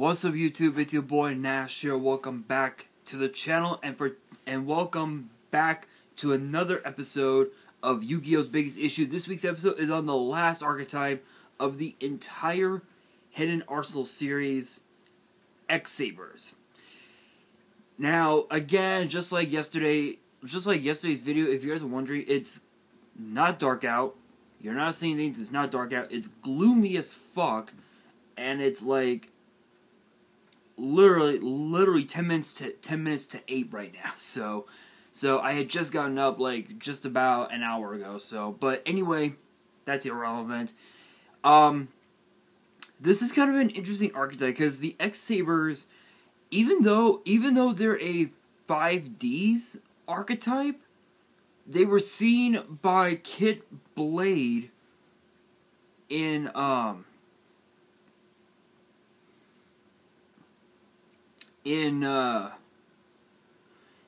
What's up, YouTube? It's your boy Nash here. Welcome back to the channel, and welcome back to another episode of Yu-Gi-Oh's Biggest Issue. This week's episode is on the last archetype of the entire Hidden Arsenal series, X-Sabers. Now, again, just like yesterday's video, if you guys are wondering, it's not dark out. You're not seeing things. It's not dark out. It's gloomy as fuck, and it's like literally 10 minutes to 8 right now. So I had just gotten up like just about an hour ago. But anyway, that's irrelevant. This is kind of an interesting archetype because the X-Sabers, even though they're a 5Ds archetype, they were seen by Kit Blade in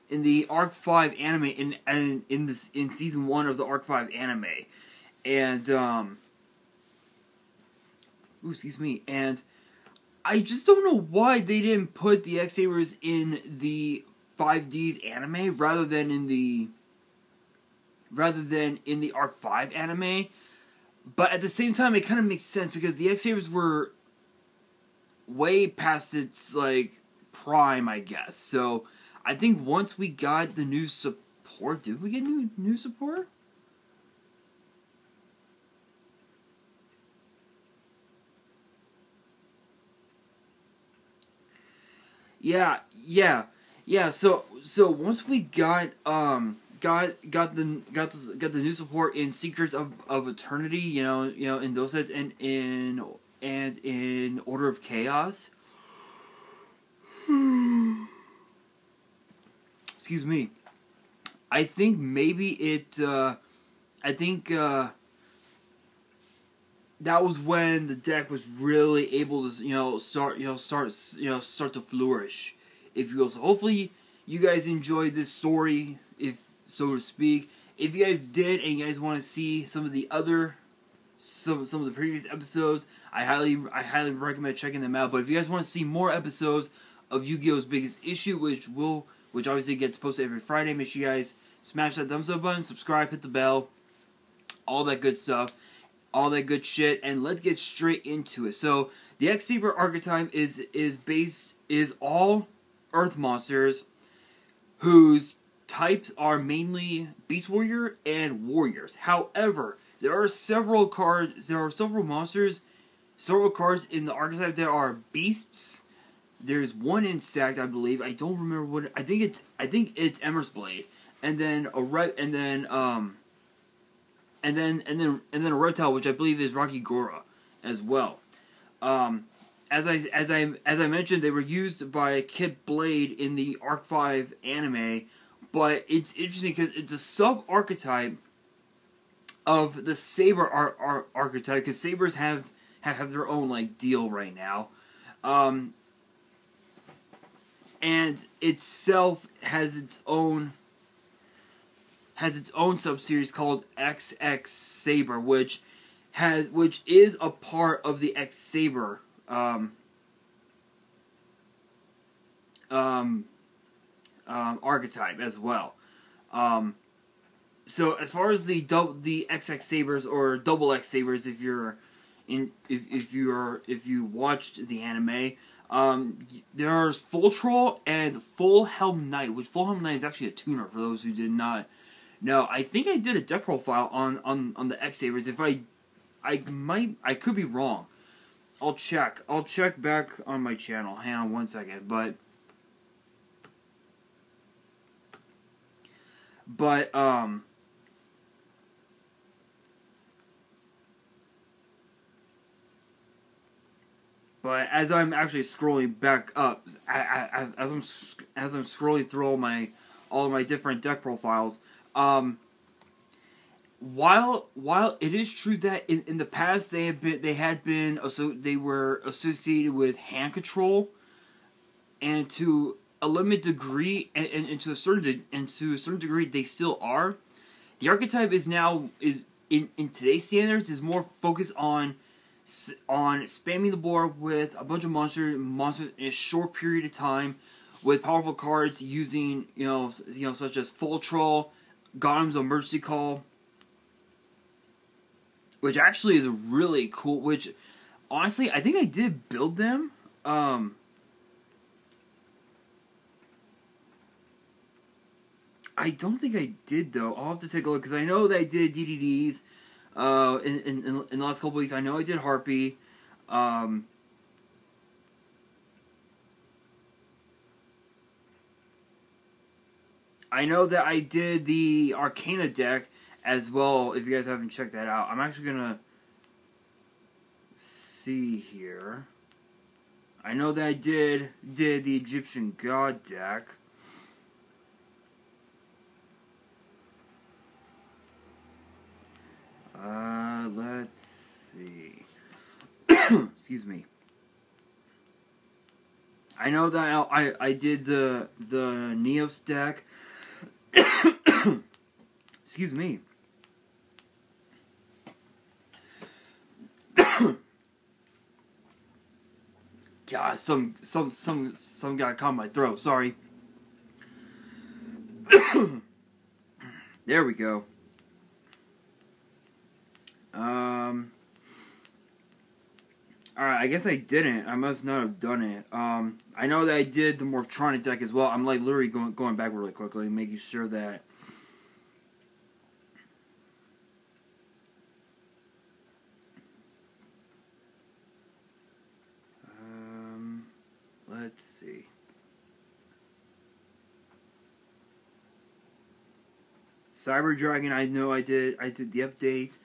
the Arc 5 anime in season 1 of the Arc 5 anime, and excuse me, and I just don't know why they didn't put the X-Sabers in the 5Ds anime rather than in the Arc 5 anime. But at the same time, it kind of makes sense because the X-Sabers were way past its like prime, I guess. So I think once we got the new support, did we get new support? Yeah. So once we got the new support in Secrets of Eternity, you know, in those sets, and in Order of Chaos. Excuse me. I think maybe that was when the deck was really able to start to flourish, if you will. So hopefully you guys enjoyed this story, if so to speak. If you guys did and you guys want to see some of the previous episodes, I highly recommend checking them out. But if you guys want to see more episodes of Yu-Gi-Oh's Biggest Issue, which obviously gets posted every Friday, make sure you guys smash that thumbs up button, subscribe, hit the bell, all that good stuff, all that good shit, and let's get straight into it. So the X-Saber archetype is all Earth monsters whose types are mainly Beast Warrior and Warriors. However, there are several cards in the archetype that are beasts. There's one insect, I believe. I don't remember what. I think it's Emer's Blade, and then a reptile, which I believe is Rocky Gora, as well. As I mentioned, they were used by Kit Blade in the Arc 5 anime, but it's interesting because it's a sub archetype of the Saber archetype, because Sabers have their own like deal right now. And itself has its own sub-series called X-Saber, which is a part of the X-Saber archetype as well. So as far as the XX Sabers or double X Sabers, if you watched the anime, there's Full Troll and Full Helm Knight, which Full Helm Knight is actually a tuner, for those who did not know. I think I did a deck profile on the X-Sabers. If I could be wrong. I'll check back on my channel. Hang on one second. But as I'm actually scrolling back up, as I'm scrolling through all of my different deck profiles, while it is true that in the past they were associated with hand control, and to a limited degree, and to a certain degree they still are. The archetype is in today's standards is more focused on on spamming the board with a bunch of monsters in a short period of time, with powerful cards using such as Full Troll, Golem's Emergency Call, which actually is really cool. Which honestly, I think I did build them. I don't think I did though. I'll have to take a look because I know that I did DDDs. In the last couple weeks, I know I did Harpy. I know that I did the Arcana deck as well. If you guys haven't checked that out, I'm actually gonna see here. I know that I did the Egyptian God deck. Let's see. Excuse me. I know that I did the Neos deck. Excuse me. God, some got caught in my throat. Sorry. There we go. Alright, I guess I didn't. I must not have done it. I know that I did the Morphtronic deck as well. I'm like literally going back really quickly, making sure that let's see. Cyber Dragon, I know I did the update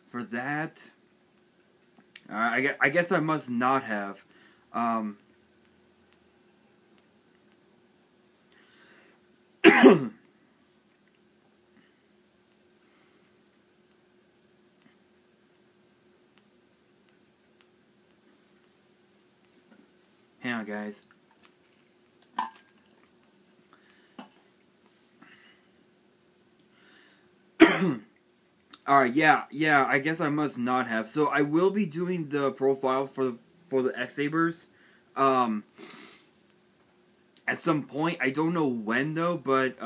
for that. I guess I must not have. Hang on, guys. Alright, yeah, I guess I must not have. So I will be doing the profile for the X-Sabers at some point. I don't know when though, but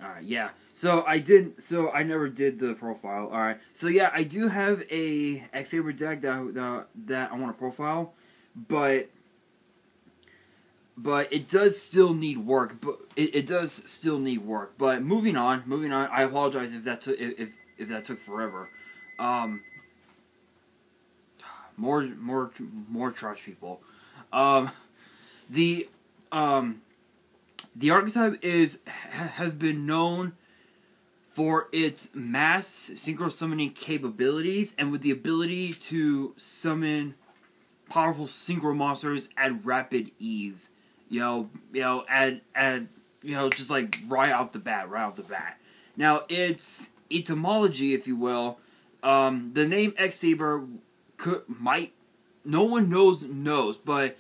Alright, yeah. So I never did the profile. Alright. So yeah, I do have a X-Saber deck that I want to profile, but it does still need work. But it does still need work. But moving on. I apologize if that took forever. More trash people. The archetype has been known for its mass synchro summoning capabilities, and with the ability to summon powerful synchro monsters at rapid ease. Just like right off the bat. Now, its etymology, if you will, the name X-Saber no one knows, but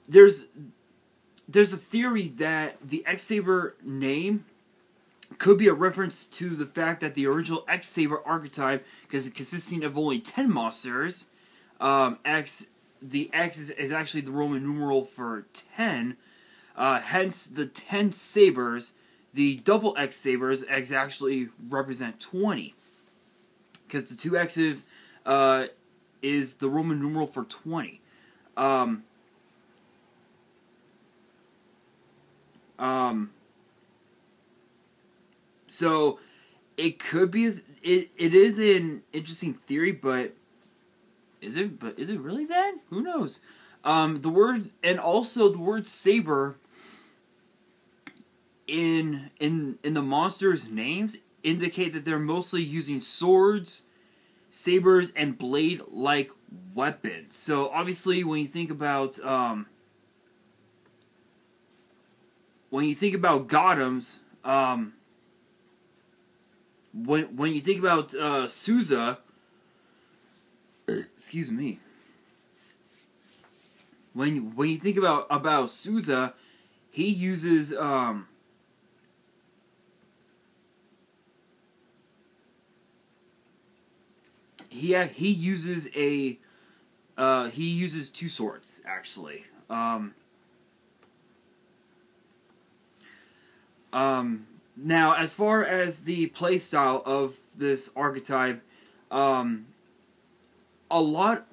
there's a theory that the X-Saber name could be a reference to the fact that the original X-Saber archetype, because consisting of only 10 monsters, the X is actually the Roman numeral for 10, hence the 10 sabers. The double X-Sabers actually represent 20, because the 2 X's is the Roman numeral for 20. So it could be it is an interesting theory, but is it really that? Who knows? The word saber in the monsters' names indicate that they're mostly using swords, sabers, and blade-like weapon. So obviously, when you think about Gotham's, when you think about Souza, excuse me. When you think about Souza, he uses he uses two swords actually. Now, as far as the playstyle of this archetype, a lot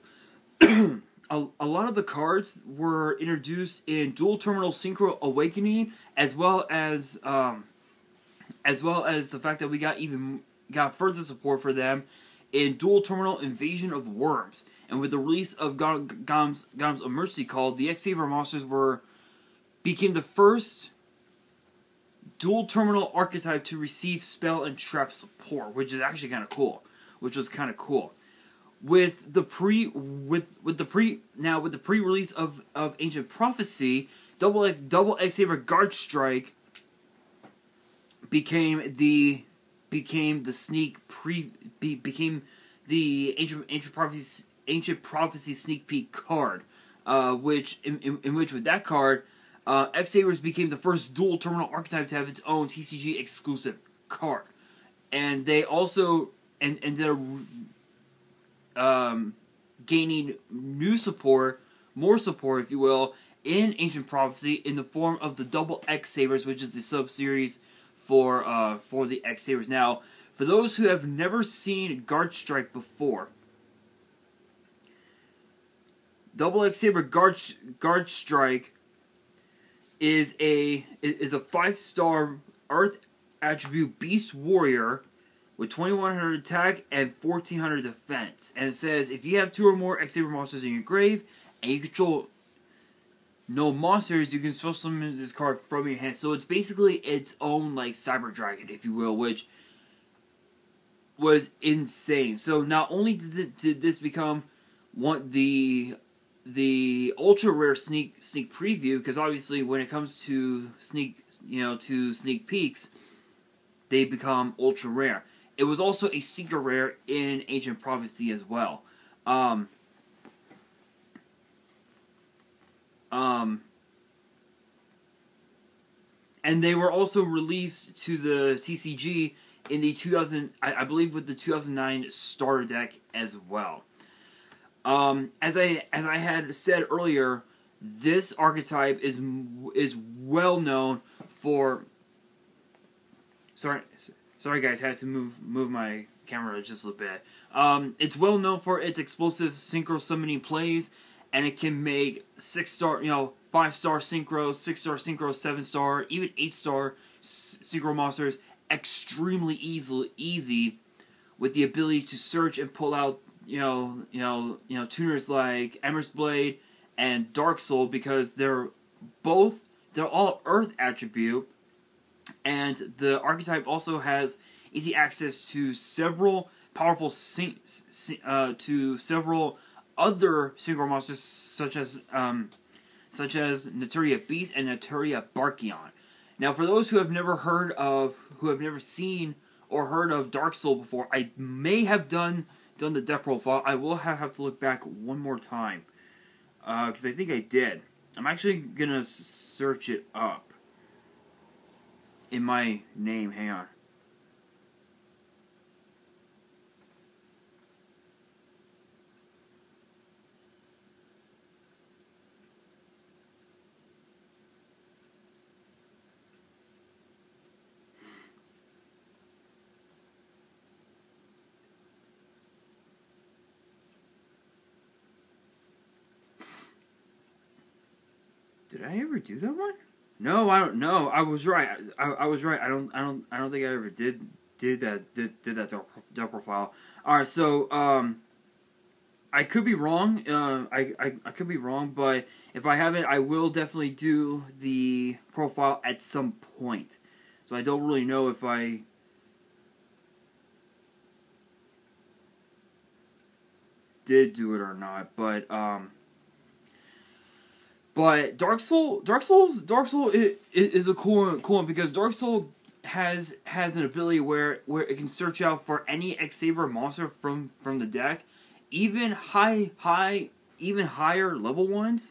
of the cards were introduced in Duel Terminal Synchro Awakening, as well as the fact that we got further support for them in Duel Terminal Invasion of Worms. And with the release of Gom's Emergency Call, the X-Saber monsters became the first Duel Terminal archetype to receive spell and trap support, which is actually kind of cool. With the pre-release of Ancient Prophecy, double X-Saber Guard Strike became the Ancient Prophecy sneak peek card, which with that card, X-Sabers became the first Duel Terminal archetype to have its own TCG exclusive card, and they also ended up gaining more support, if you will, in Ancient Prophecy in the form of the double X-Sabers, which is the sub-series for the X-Sabers. Now, for those who have never seen Guard Strike before, double X-Saber Guard Strike is a 5-star Earth attribute Beast Warrior with 2100 attack and 1400 defense. And it says, if you have 2 or more X-Saber monsters in your grave, and you control no monsters, you can special summon this card from your hand. So it's basically its own, like, Cyber Dragon, if you will, which was insane. So not only did this become the ultra rare sneak preview, because obviously when it comes to sneak peeks, they become ultra rare. It was also a secret rare in Ancient Prophecy as well. And they were also released to the TCG in the I believe with the 2009 starter deck as well. As I had said earlier, this archetype is well known for. Sorry guys, I had to move my camera just a little bit. It's well known for its explosive synchro summoning plays, and it can make 6-star, 5-star synchro, 6-star synchro, 7-star, even 8-star synchro monsters extremely easy, with the ability to search and pull out tuners like Ember's Blade and Dark Soul, because they're all Earth attribute, and the archetype also has easy access to several powerful to several other synchro monsters such as Naturia Beast and Naturia Barkion. Now, for those who have never seen or heard of Dark Soul before, I may have done the deck profile. I will have to look back one more time, because I think I did. I'm actually gonna search it up in my name. Hang on. Did I ever do that one? No, I don't know. I was right. I was right. I don't think I ever did that deck profile. All right, so I could be wrong. I could be wrong, but if I haven't, I will definitely do the profile at some point. So I don't really know if did do it or not, but Dark Soul is a cool one because Dark Soul has an ability where it can search out for any X-Saber monster from the deck, even even higher level ones.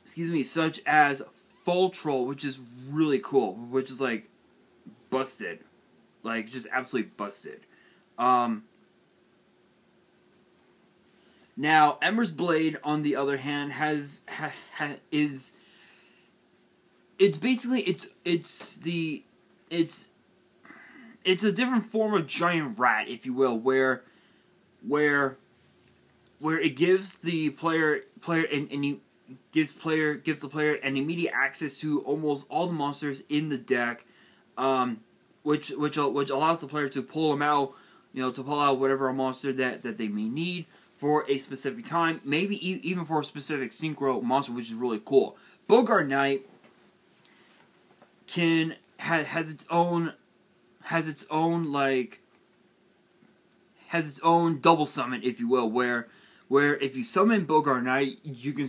Excuse me, such as Full Troll, which is really cool, which is like busted, like just absolutely busted. Now, Ember's Blade, on the other hand, it's basically it's a different form of giant rat, if you will, where it gives the player gives the player an immediate access to almost all the monsters in the deck, which allows the player to pull them out, to pull out whatever monster that they may need for a specific time, maybe even for a specific synchro monster, which is really cool. Bogart Knight has its own double summon, if you will, where if you summon Bogart Knight, you can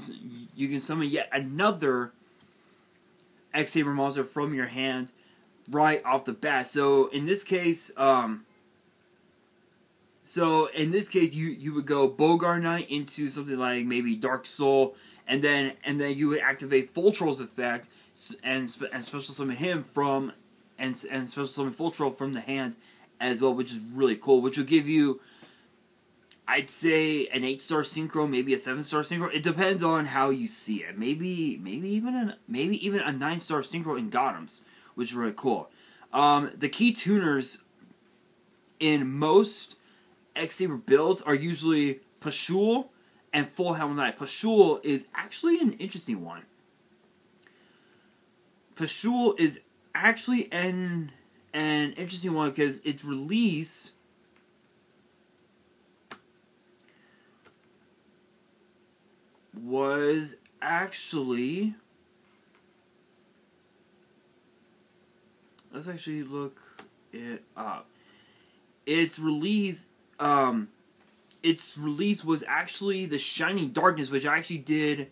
summon yet another X-Saber monster from your hand right off the bat. So in this case, you would go Bogart Knight into something like maybe Dark Soul, and then you would activate Full Troll's effect and special summon him and special summon Full Troll from the hand as well, which is really cool. Which will give you, I'd say, an 8-star synchro, maybe a 7-star synchro. It depends on how you see it. Maybe even a 9-star synchro in Gotham's, which is really cool. The key tuners in most X-Saber builds are usually Pashul and Full Helm Knight. Pashul is actually an interesting one. Pashul is actually an interesting one because its release was actually... Let's actually look it up. Its release was actually the Shining Darkness, which I actually did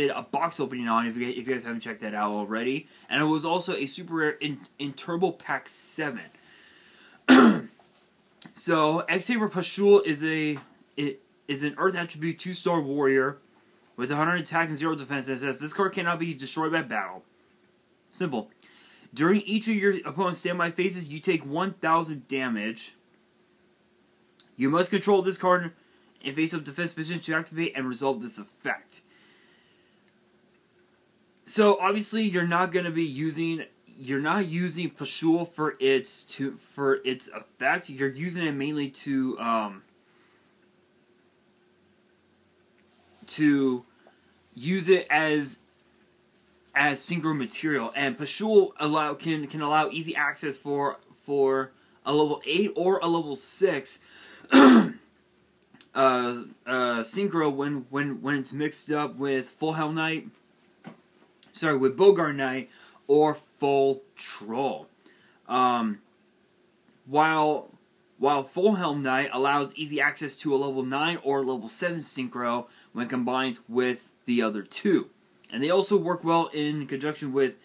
a box opening on, if you guys haven't checked that out already. And it was also a super rare in Turbo Pack 7. So, X-Saber Pashul is an Earth Attribute 2-star warrior with 100 attack and 0 defense. And it says, this card cannot be destroyed by battle. Simple. During each of your opponent's standby phases, you take 1,000 damage. You must control this card in face-up defense position to activate and resolve this effect. So obviously, you're not using Pashul for its effect. You're using it mainly to use it as synchro material, and Pashul can allow easy access for a level 8 or a level 6 synchro when it's mixed up with Full Helm Knight, with Bogart Knight or Full Troll. While Full Helm Knight allows easy access to a level 9 or level 7 synchro when combined with the other two. And they also work well in conjunction with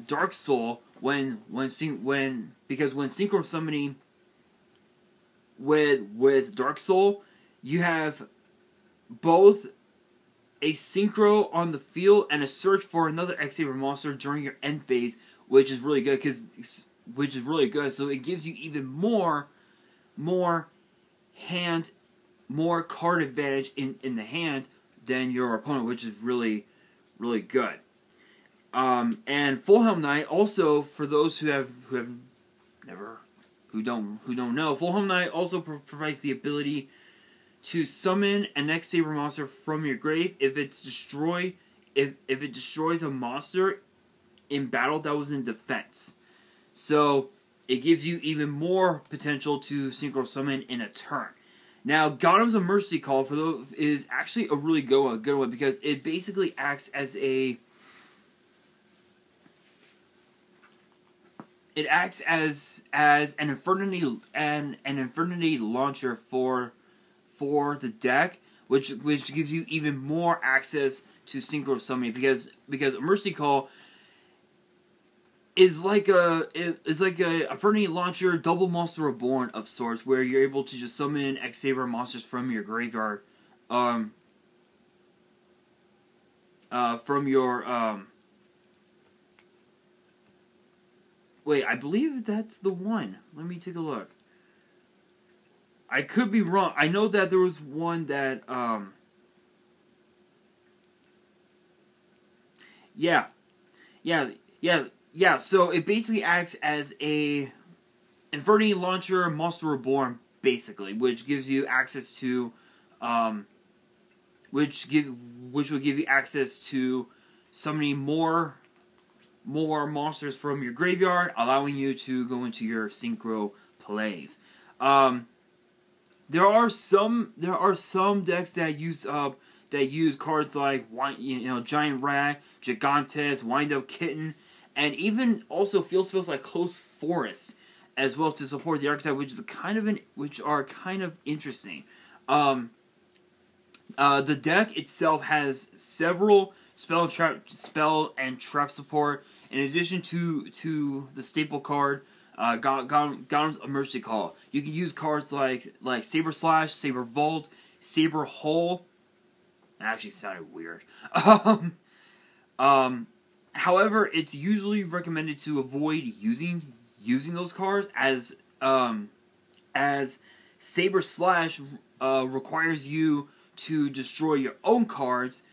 Dark Soul because when synchro summoning with Dark Soul, you have both a synchro on the field and a search for another X-Saber monster during your end phase, which is really good So it gives you even more card advantage in the hand than your opponent, which is really good. And Full Helm Knight also, for those who don't know, Full Helm Knight also provides the ability to summon an X-Saber monster from your grave if it destroys a monster in battle that was in defense. So it gives you even more potential to synchro summon in a turn. Now, Gotham's a Mercy Call for those is actually a really good one because it basically acts as an Infernity launcher for for the deck, which gives you even more access to synchro summoning, because Emergency Call is like a Infinity Launcher double Monster Reborn of sorts, where you're able to just summon X-Saber monsters from your graveyard, wait, I believe that's the one. Let me take a look. I could be wrong. I know that there was one that, yeah. So it basically acts as a Infinity Launcher Monster Reborn, basically, which gives you access to, which will give you access to summoning more monsters from your graveyard, allowing you to go into your synchro plays. There are some decks that use cards like Giant Rat, Gigantes, Wind Up Kitten, and even also field spells like Close Forest as well to support the archetype, which are kind of interesting. The deck itself has several spell and trap support, in addition to the staple card, Gaunt's Emergency Call. You can use cards like Saber Slash, Saber Vault, Saber Hole. That actually sounded weird. However, it's usually recommended to avoid using those cards, as Saber Slash requires you to destroy your own cards.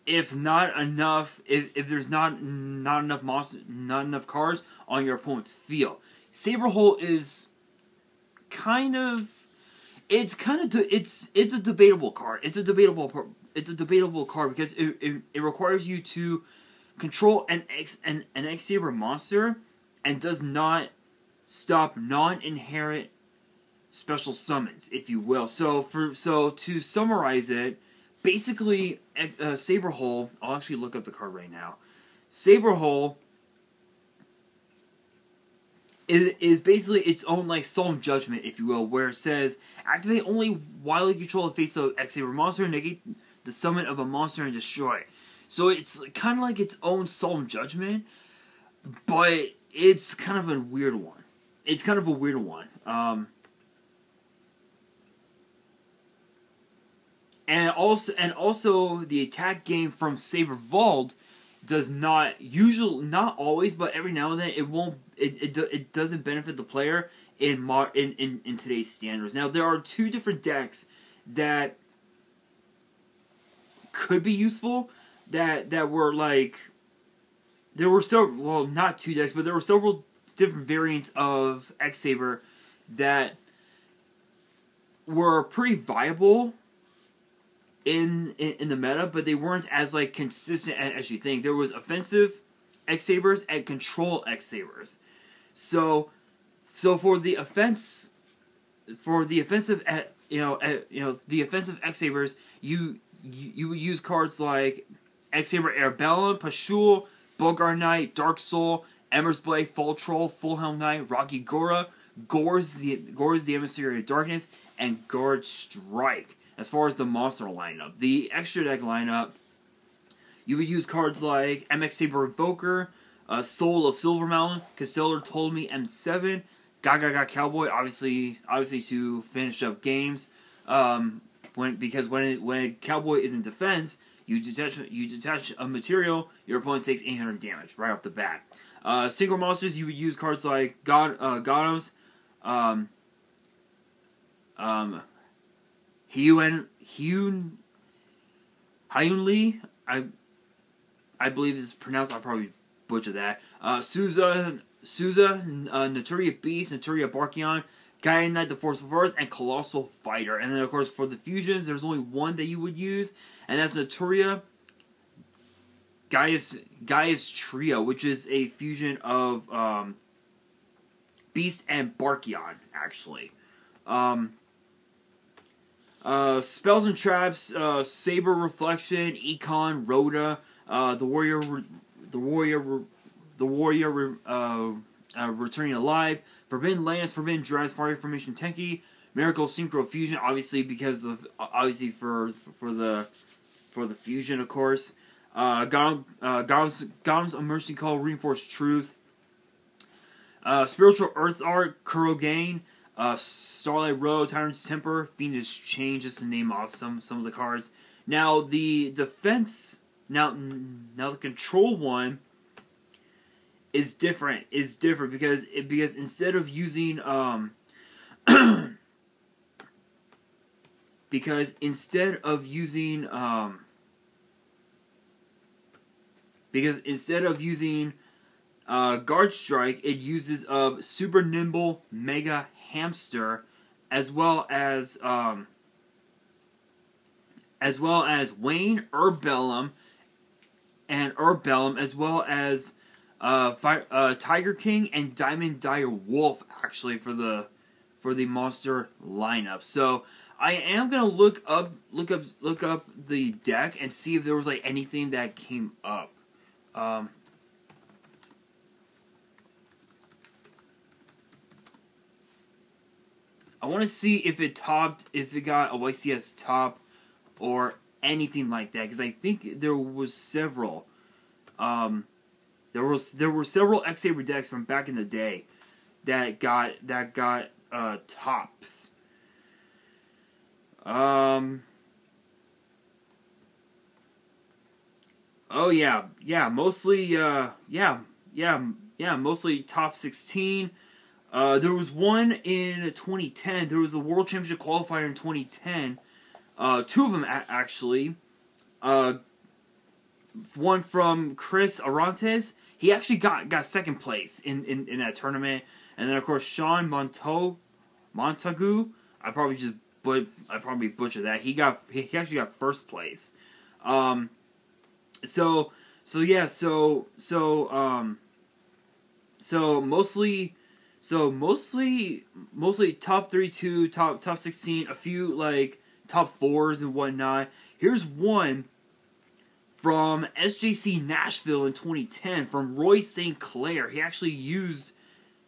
If there's not enough cards on your opponent's field. Saber Hole is it's a debatable card. It's a debatable card because it requires you to control an X-Saber monster and does not stop non-inherent special summons, if you will. So to summarize it, basically, Saber Hole, I'll actually look up the card right now. Saber Hole is basically its own like solemn judgment, if you will, where it says activate only while you control the face of X-Saber monster, negate the summon of a monster and destroy it. So it's kind of like its own solemn judgment, but it's kind of a weird one. And also the attack game from Saber Vault does not always, but every now and then it doesn't benefit the player in today's standards. Now there are two different decks that could be useful that were like, there were several, well, not two decks, but there were several different variants of X-Saber that were pretty viable in the meta, but they weren't as like consistent as you think. There was offensive X-Sabers and control X-Sabers. So for the offensive X-Sabers, you would use cards like X-Saber Airbellum, Pashul, Bogar Knight, Dark Soul, Ember's Blade, Fall Troll, Full Helm Knight, Rocky Gora, Gore's the Emissary of Darkness, and Guard Strike. As far as the monster lineup, the extra deck lineup, you would use cards like MX Saber Invoker, Soul of Silver Mountain, Castellar Told Me M7, Gaga Cowboy, obviously to finish up games. When Cowboy is in defense, you detach a material, your opponent takes 800 damage right off the bat. Single monsters, you would use cards like Golems, Hyun Lee, I believe is pronounced. I'll probably butcher that. Souza, Naturia Beast, Naturia Barkion, Gaia Knight, the Force of Earth, and Colossal Fighter. And then, of course, for the fusions, there's only one that you would use, and that's Naturia Gaia's Trio, which is a fusion of Beast and Barkion, actually. Spells and traps, Saber Reflection, Econ, Rhoda, the Warrior Returning Alive, Forbidden Lands, Forbidden Dress, Fire Formation Tenki, Miracle Synchro Fusion, obviously because of for the fusion, of course. Golem's Emergency Call, Reinforced Truth. Spiritual Earth Art, Kurogain, Starlight Road, Tyrant's Temper, Fiendish Chain, just to name off some of the cards. Now the defense, now the control one is different. Because instead of using Guard Strike, it uses Super Nimble Mega Hamster, as well as Wayne Urbellum, as well as Tiger King and Diamond Dire Wolf, actually, for the monster lineup. So I am gonna look up the deck and see if there was like anything that came up. I want to see if it got a YCS top or anything like that, because I think there was several. There were several X-Saber decks from back in the day that got tops. Oh yeah, mostly mostly top 16. There was one in 2010. There was a World Championship qualifier in 2010. Two of them actually. One from Chris Arantes. He actually got second place in that tournament. And then of course Sean Montagu. I probably butchered that. He actually got first place. So mostly top 32, top 16, a few like top 4s and whatnot. Here's one from SJC Nashville in 2010 from Roy St. Clair. He actually used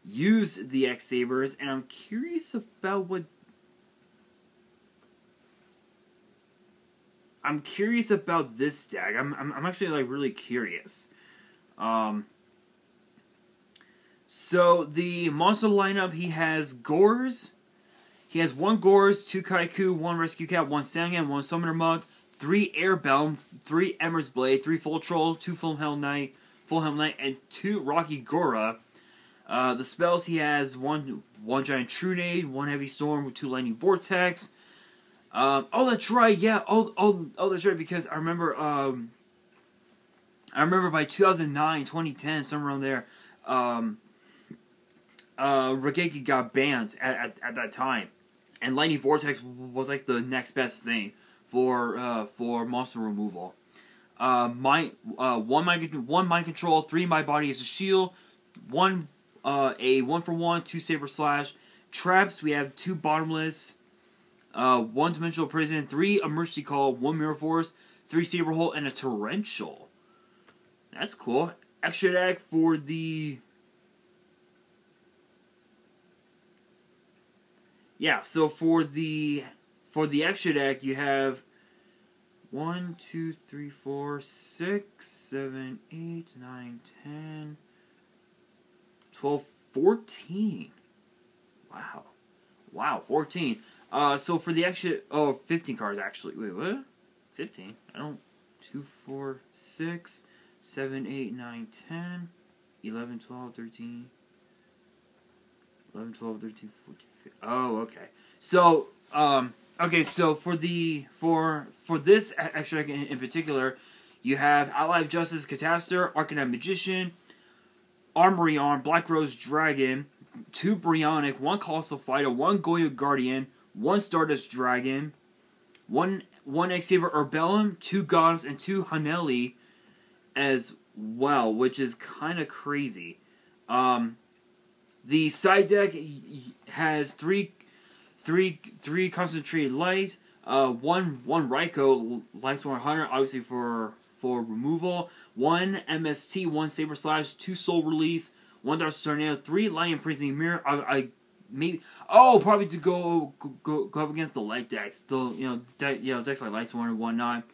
the X-Sabers, and I'm curious about this deck. I'm actually like really curious. So the monster lineup, he has Gores. He has 1 Gores, 2 Kaiku, 1 Rescue Cat, 1 Sangan, 1 Summoner Mug, 3 Airbelm, 3 Emmer's Blade, 3 Full Troll, 2 Fulhelm Knight, and 2 Rocky Gora. The spells, he has one Giant Trunade, 1 Heavy Storm with 2 Lightning Vortex. Oh, that's right. Yeah. Oh, that's right. Because I remember by 2009, 2010, somewhere around there, Regeki got banned at that time, and Lightning Vortex was like the next best thing for monster removal. One mind control, 3 My Body as a Shield, 1 a 1-for-1, 2 Saber Slash. Traps, we have 2 Bottomless, 1 Dimensional Prison, 3 Emergency Call, 1 Mirror Force, 3 Saber Hole, and a Torrential. That's cool. Extra deck for the... Yeah, so for the extra deck, you have 1, 2, 3, 4, 6, 7, 8, 9, 10, 12, 14. Wow, 14. So for the extra... Oh, 15 cards, actually. Wait, what? 15? I don't... 2, 4, 6, 7, 8, 9, 10, 11, 12, 13... 11, 12, 13, 14, 15. Oh, okay. So, so for this extra deck in particular, you have Ally of Justice, Catastor, Archetype Magician, Armory Arm, Black Rose Dragon, 2 Brionic, 1 Colossal Fighter, 1 Goyo Guardian, 1 Stardust Dragon, 1 X-Saber Urbellum, 2 Golems, and 2 Haneli as well, which is kind of crazy. The side deck has 3 Concentrated Light, 1 Raikou, Lightsworn Hunter, obviously for removal, 1 MST, 1 Saber Slash, 2 Soul Release, 1 Dark Tornado, 3 Lion Imprisoning Mirror. I maybe probably to go up against the light decks, decks like Light Sworn and whatnot.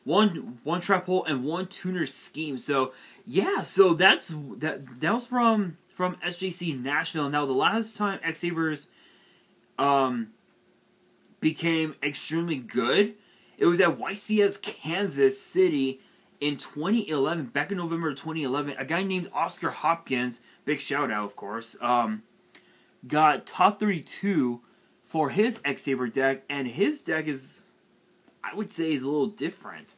One Trap Hole and 1 Tuner Scheme. So yeah, so that was from SJC Nashville. Now the last time X-Sabers became extremely good, it was at YCS Kansas City in 2011. Back in November of 2011, a guy named Oscar Hopkins, big shout out of course, got top 32 for his X-Saber deck, and his deck is, I would say, is a little different.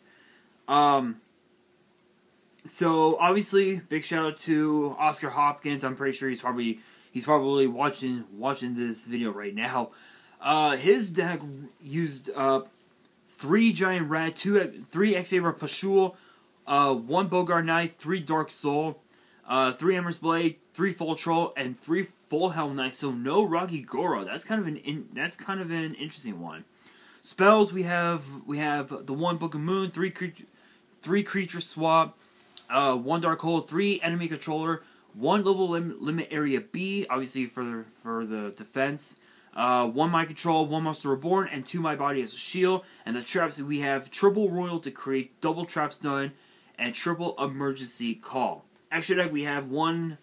So obviously, big shout out to Oscar Hopkins. I'm pretty sure he's probably watching this video right now. His deck used up 3 Giant Rat, 3 X-Saber Pashul, 1 Bogart Knight, 3 Dark Soul, 3 Emmer's Blade, 3 Full Troll, and 3 Full Helm Knight. So no Rocky Goro. That's kind of an interesting one. Spells, we have the 1 Book of Moon, 3 creature swap, 1 Dark Hole, 3 enemy controller, 1 level limit area B, obviously for the defense. 1 My Control, 1 Monster Reborn, and 2 My Body as a shield. And the traps, we have triple Royal Decree, double Trap Stun, and triple Emergency Call. Extra deck, we have 1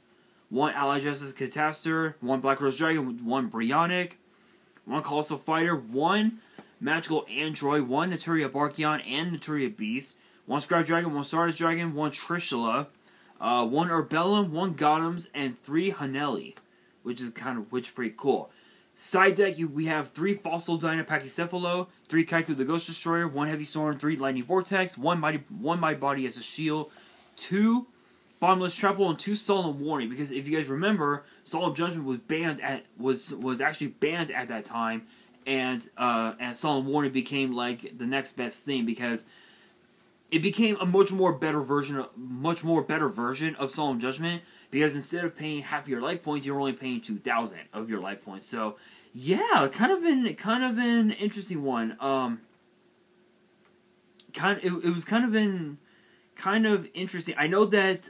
Ally Justice Catastor, 1 Black Rose Dragon, 1 Bryonic, 1 Colossal Fighter, 1 Magical Android, 1 Naturia Barkion and Naturia Beast, 1 Scribe Dragon, 1 Stardust Dragon, 1 Trishula, 1 Urbellum, 1 Gothams, and 3 Haneli, which is pretty cool. Side deck, we have 3 Fossil Dyna Pachycephalo, 3 Kaiku the Ghost Destroyer, 1 Heavy Storm, 3 Lightning Vortex, 1 My Body as a shield, 2 Bottomless Trample, and 2 Solemn Warning. Because if you guys remember, Solemn Judgment was actually banned at that time, and Solemn Warning became like the next best thing because it became a much more better version of Solemn Judgment, because instead of paying half your life points, you're only paying 2,000 of your life points. So yeah, kind of an interesting one. It was kind of interesting. I know that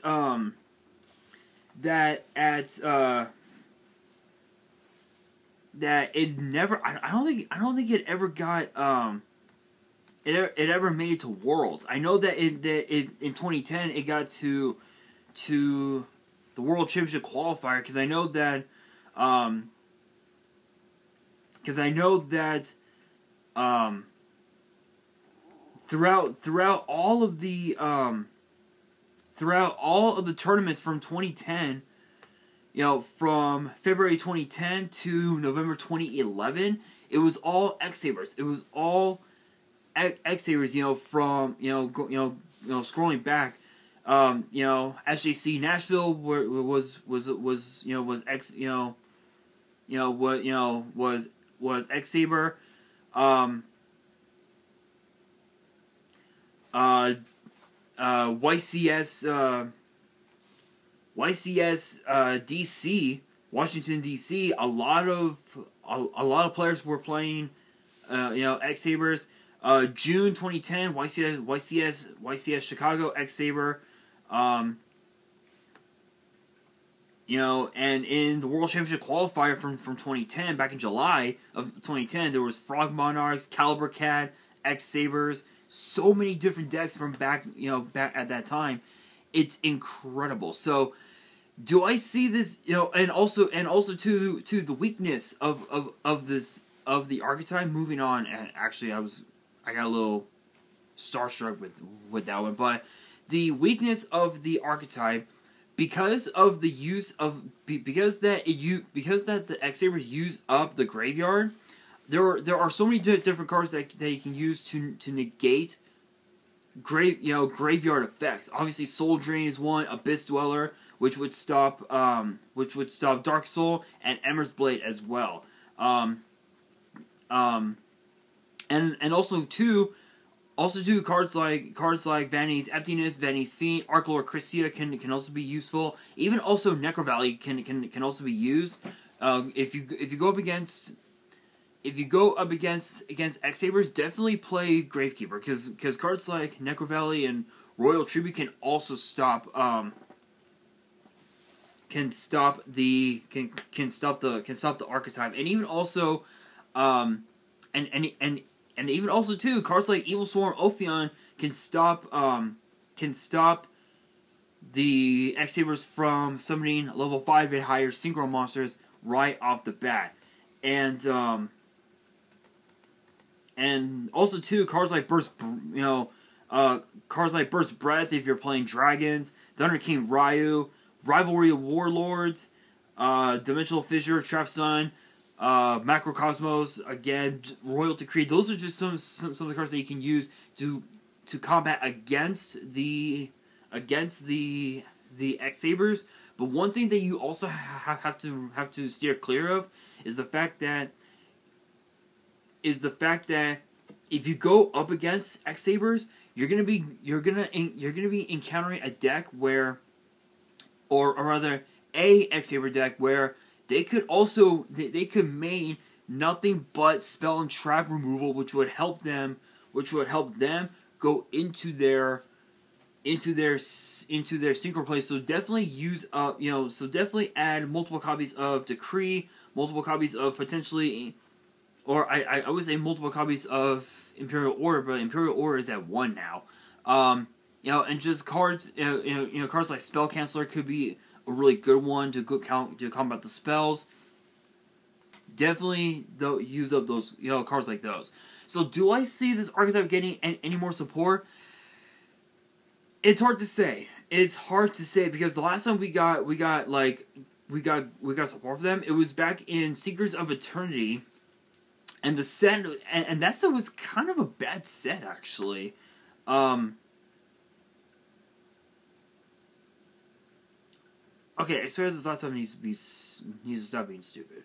that it never. I don't think it ever got it ever made it to Worlds. I know that in 2010 it got to the World Championship qualifier, because I know that throughout all of the tournaments from 2010, from February 2010 to November 2011, it was all X-Sabers. It was all X-Sabers, from scrolling back, SJC Nashville was X-Saber, YCS DC, Washington DC. A lot of players were playing X-Sabers. June 2010, YCS Chicago, X-Saber, and in the World Championship qualifier from 2010, back in July of 2010, there was Frog Monarchs, Caliber Cat, X-Sabers, so many different decks from back at that time. It's incredible. So, do I see this, and also to the weakness of the archetype? Moving on, and actually I got a little starstruck with that one, but the weakness of the archetype, because of the use of because that the X-Sabers use up the graveyard, there are so many different cards that you can use to negate graveyard effects. Obviously, Soul Drain is one, Abyss Dweller, which would stop Dark Soul, and Emmer's Blade as well. And also too, cards like Vanity's Emptiness, Vanity's Fiend, Archlord Cressida can also be useful. Even also Necro Valley can also be used. If you go up against X-Sabers, definitely play Gravekeeper, because cards like Necro Valley and Royal Tribute can also stop can stop the archetype, and even also and even also too, cards like Evil Swarm Ophion can stop the X-Sabers from summoning level 5 and higher synchro monsters right off the bat. And also too, cards like Burst Breath if you're playing dragons, Thunder King Ryu, Rivalry of Warlords, Dimensional Fissure, Trap Sun, Macrocosmos, again, Royal Decree. Those are just some of the cards that you can use to combat against the X-Sabers. But one thing that you also have to steer clear of is the fact that if you go up against X-Sabers, you're gonna be encountering a deck where, or rather a X-Saber deck where they could main nothing but spell and trap removal, which would help them go into their synchro play. So definitely use up, so definitely add multiple copies of Decree, multiple copies of potentially, or I would say multiple copies of Imperial Order, but Imperial Order is at 1 now. And just cards, cards like Spell Canceller could be a really good one to combat the spells. Definitely use up those cards like those. So do I see this archetype getting any more support? It's hard to say. It's hard to say because the last time we got support for them, it was back in Secrets of Eternity, and the set and that set was kind of a bad set actually. Okay, I swear this laptop needs to stop being stupid.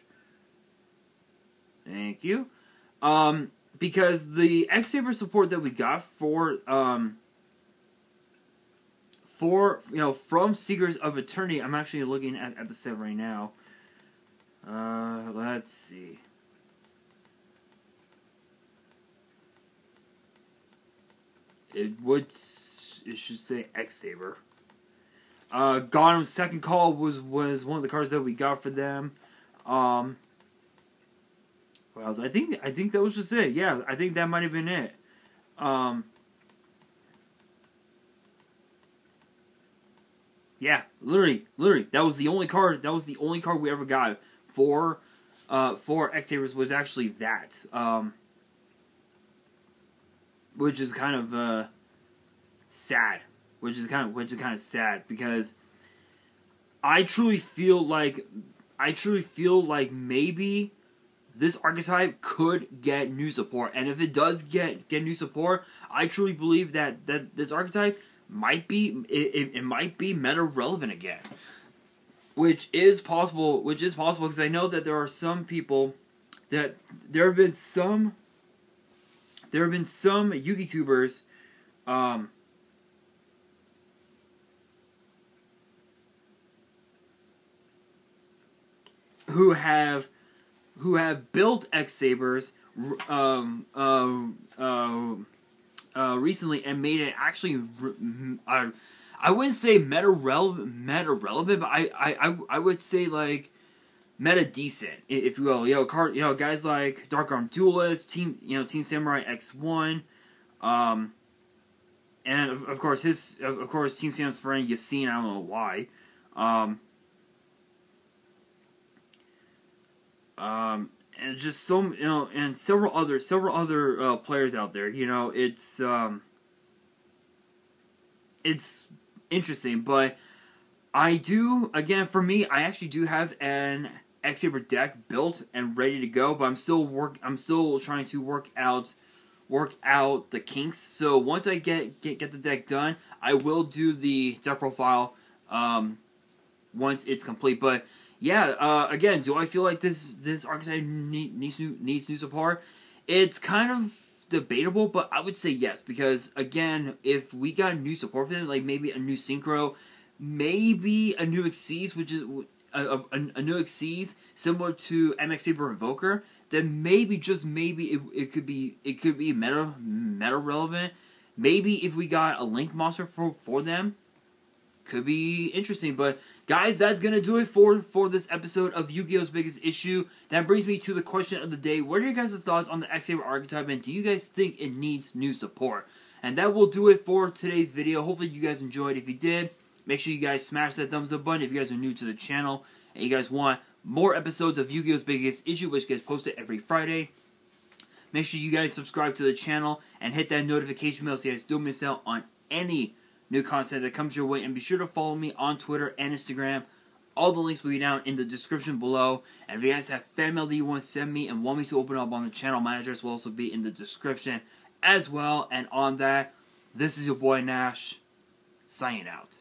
Thank you. Because the X-Saber support that we got from Secrets of Eternity, I'm actually looking at the set right now. Let's see. It should say X-Saber. Gotham's Second Call was one of the cards that we got for them. What else? I think that was just it. Yeah, I think that might have been it. Yeah, literally, that was the only card. That was the only card we ever got for X-Sabers was actually that. Which is kind of sad. Which is kind of sad because I truly feel like maybe this archetype could get new support, and if it does get new support, I truly believe that this archetype might be it might be meta relevant again, which is possible because I know that there are some people that there have been some YouTubers who have built X-Sabers recently and made it actually I wouldn't say meta relevant, but I would say like meta decent, if you will. Guys like Dark Arm Duelist, Team Samurai X1, and of course Team Sam's friend Yassine. I don't know why. And just and several other players out there. It's interesting, but I do, again, for me, I actually do have an X-Saber deck built and ready to go, but I'm still trying to work out the kinks. So once I get the deck done, I will do the deck profile once it's complete. But yeah, again, do I feel like this archetype needs new support? It's kind of debatable, but I would say yes, because again, if we got new support for them, like maybe a new Synchro, maybe a new Xyz, which is a new Xyz similar to MX Saber Invoker, then maybe, just maybe, it could be meta relevant. Maybe if we got a Link monster for them, could be interesting. But guys, that's gonna do it for this episode of Yu-Gi-Oh's Biggest Issue. That brings me to the question of the day: what are your guys' thoughts on the X-Saber archetype, and do you guys think it needs new support? And that will do it for today's video. Hopefully you guys enjoyed. If you did, make sure you guys smash that thumbs up button if you guys are new to the channel and you guys want more episodes of Yu-Gi-Oh's Biggest Issue, which gets posted every Friday. Make sure you guys subscribe to the channel and hit that notification bell so you guys don't miss out on any new content that comes your way. And be sure to follow me on Twitter and Instagram. All the links will be down in the description below. And if you guys have fan mail that you want to send me and want me to open up on the channel, my address will also be in the description as well. And on that, this is your boy Nash, signing out.